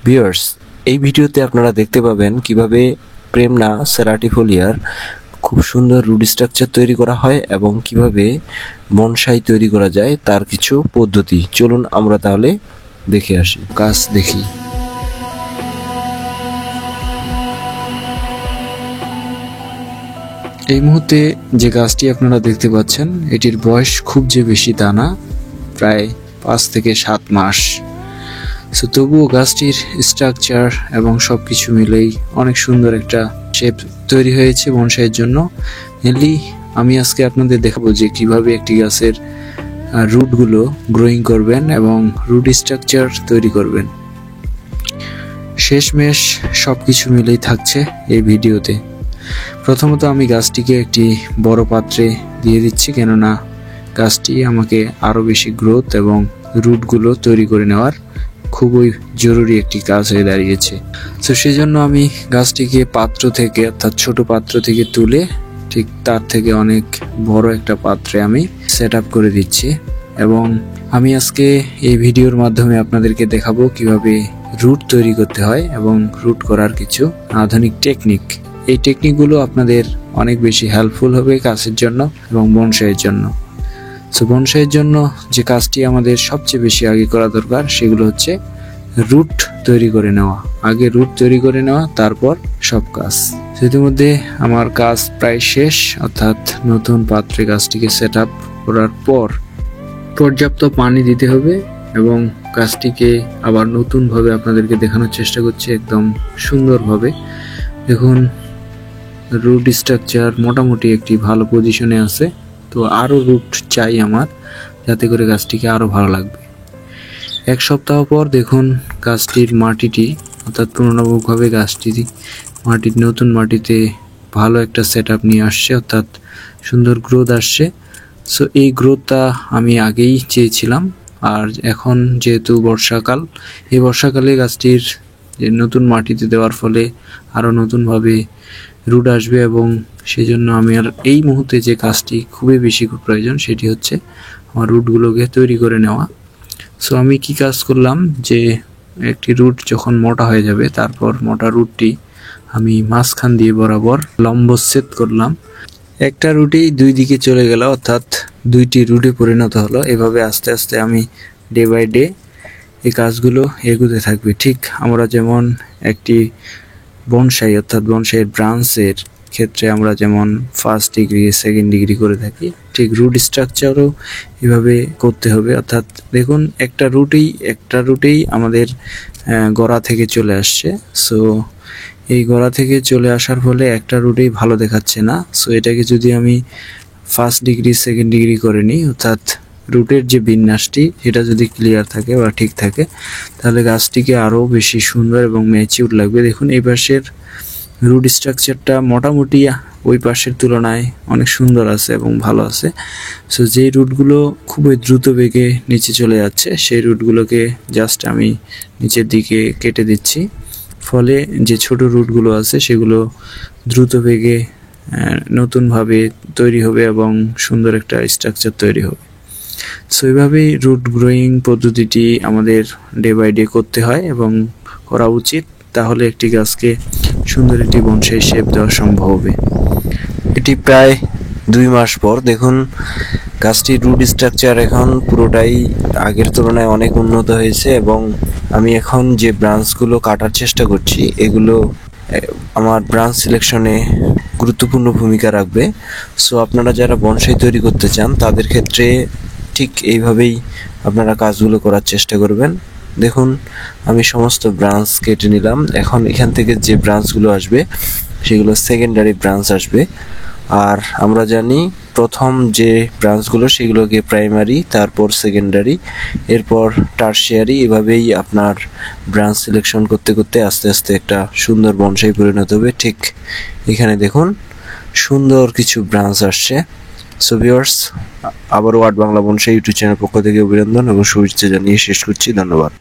Viewers, এই ভিডিওতে আপনারা দেখতে পাবেন কিভাবে প্রেমনা সেরাটিফোলিয়ার খুব সুন্দর রুট স্ট্রাকচার তৈরি করা হয় এবং কিভাবে বনসাই তৈরি করা যায় তার কিছু পদ্ধতি। চলুন আমরা তাহলে দেখে আসি, গাছ দেখি। এই মুহূর্তে যে গাছটি আপনারা দেখতে পাচ্ছেন এটির বয়স খুব যে বেশি তা না, প্রায় 5 থেকে 7 মাস। তবুও গাছটির স্ট্রাকচার এবং সবকিছু মিলেই অনেক সুন্দর একটা শেপ তৈরি হয়েছে বনসাইয়ের জন্য। মেনলি আমি আজকে আপনাদের দেখাবো যে কিভাবে একটি গাছের রুটগুলো গ্রোয়িং করবেন এবং রুট স্ট্রাকচার তৈরি করবেন। শেষমেশ সবকিছু মিলেই থাকছে এই ভিডিওতে। প্রথমত আমি গাছটিকে একটি বড় পাত্রে দিয়ে দিচ্ছি, কেননা গাছটি আমাকে আরো বেশি গ্রোথ এবং রুটগুলো তৈরি করে নেওয়ার খুবই জরুরি একটি কাজ হয়ে দাঁড়িয়েছে। তো সেই জন্য আমি গাছটিকে পাত্র থেকে, অর্থাৎ ছোট পাত্র থেকে তুলে ঠিক তার থেকে অনেক বড় একটা পাত্রে আমি সেট আপ করে দিচ্ছি। এবং আমি আজকে এই ভিডিওর মাধ্যমে আপনাদেরকে দেখাবো কিভাবে রুট তৈরি করতে হয় এবং রুট করার কিছু আধুনিক টেকনিক। এই টেকনিকগুলো আপনাদের অনেক বেশি হেল্পফুল হবে গাছের জন্য এবং বনসাইয়ের জন্য। বনসাইয়ের জন্য যে কাজটি আমাদের সবচেয়ে বেশি আগে করা দরকার সেগুলো হচ্ছে রুট তৈরি করে নেওয়া। আগে রুট তৈরি করে নেওয়া, তারপর সব কাজ। ইতিমধ্যে আমার কাজ প্রায় শেষ, অর্থাৎ নতুন পাত্রে গাছটিকে সেট আপ করার পর পর্যাপ্ত পানি দিতে হবে এবং গাছটিকে আবার নতুনভাবে আপনাদেরকে দেখানোর চেষ্টা করছি একদম সুন্দরভাবে। দেখুন, রুট স্ট্রাকচার মোটামুটি একটি ভালো পজিশনে আছে। তো আরো রুট চাই আমার, যাতে করে গাছটিকে আরো ভালো লাগবে। 1 সপ্তাহ পর দেখুন গাছটির মাটিটি, অর্থাৎ তুলনামূলকভাবে গাছটি মাটির নতুন মাটিতে ভালো একটা সেট আপ নিয়ে আসছে, অর্থাৎ সুন্দর গ্রোথ আসছে। সো এই গ্রোথটা আমি আগেই চেয়েছিলাম। আর এখন যেহেতু বর্ষাকাল, এই বর্ষাকালে গাছটির যে নতুন মাটিতে দেওয়ার ফলে আরো নতুনভাবে রুট আসবে এবং সেই জন্য আমি আর এই মুহূর্তে যে কাজটি খুবই বেশি প্রয়োজন সেটি হচ্ছে আমার রুটগুলোকে তৈরি করে নেওয়া। সো আমি কি কাজ করলাম, যে একটি রুট যখন মোটা হয়ে যাবে তারপর মোটা রুটটি আমি মাঝখান দিয়ে বরাবর লম্বচ্ছেদ করলাম। একটা রুটেই 2 দিকে চলে গেল, অর্থাৎ 2টি রুটে পরিণত হলো। এভাবে আস্তে আস্তে আমি ডে বাই ডে এই কাজগুলো এগোতে থাকবে। ঠিক আমরা যেমন একটি বনসাই, অর্থাৎ বনসাইয়ের ব্রাঞ্চের ক্ষেত্রে আমরা যেমন 1st ডিগ্রি 2nd ডিগ্রি করে থাকি, ঠিক রুট স্ট্রাকচারও এভাবে করতে হবে। অর্থাৎ দেখুন একটা রুটেই আমাদের গোড়া থেকে চলে আসছে। সো এই গোড়া থেকে চলে আসার ফলে একটা রুটেই ভালো দেখাচ্ছে না। সো এটাকে যদি আমি 1st ডিগ্রি 2nd ডিগ্রি করে নিই, অর্থাৎ রুটের যে বিন্যাসটি সেটা যদি ক্লিয়ার থাকে বা ঠিক থাকে, তাহলে গাছটিকে আরো বেশি সুন্দর এবং ম্যাচিউর লাগবে। দেখুন এই পাশের রুট স্ট্রাকচারটা মোটামুটি ওই পাশের তুলনায় অনেক সুন্দর আছে এবং ভালো আছে। সো যেই রুটগুলো খুবই দ্রুত বেগে নিচে চলে যাচ্ছে সেই রুটগুলোকে জাস্ট আমি নিচের দিকে কেটে দিচ্ছি, ফলে যে ছোট রুটগুলো আছে সেগুলো দ্রুত বেগে নতুনভাবে তৈরি হবে এবং সুন্দর একটা স্ট্রাকচার তৈরি হবে। সো এইভাবেই রুট গ্রোয়িং পদ্ধতিটি আমাদের ডে বাই ডে করতে হয় এবং করা উচিত, তাহলে একটি গাছকে সুন্দর একটি বনসাই শেপ দেওয়া সম্ভব হবে। এটি প্রায় 2 মাস পর দেখুন গাছটির রুট স্ট্রাকচার এখন পুরোটাই আগের তুলনায় অনেক উন্নত হয়েছে এবং আমি এখন যে ব্রাঞ্চগুলো কাটার চেষ্টা করছি এগুলো আমার ব্রাঞ্চ সিলেকশনে গুরুত্বপূর্ণ ভূমিকা রাখবে। সো আপনারা যারা বনসাই তৈরি করতে চান তাদের ক্ষেত্রে ঠিক এইভাবেই আপনারা কাজগুলো করার চেষ্টা করবেন। দেখুন আমি সমস্ত ব্রাঞ্চ কেটে নিলাম। এখন এখান থেকে যে ব্রাঞ্চগুলো আসবে সেগুলো সেকেন্ডারি ব্রাঞ্চ আসবে। আর আমরা জানি প্রথম যে ব্রাঞ্চগুলো সেগুলোকে প্রাইমারি, তারপর সেকেন্ডারি, এরপর টারশিয়ারি। এভাবেই আপনার ব্রাঞ্চ সিলেকশন করতে করতে আস্তে আস্তে একটা সুন্দর বনসাই পরিণত হবে। ঠিক এখানে দেখুন সুন্দর কিছু ব্রাঞ্চ আসছে। সো ভিউয়ার্স, আবারও art Bangla bonsai YouTube channel পক্ষ থেকে অভিনন্দন এবং শুভেচ্ছা জানিয়ে শেষ করছি। ধন্যবাদ।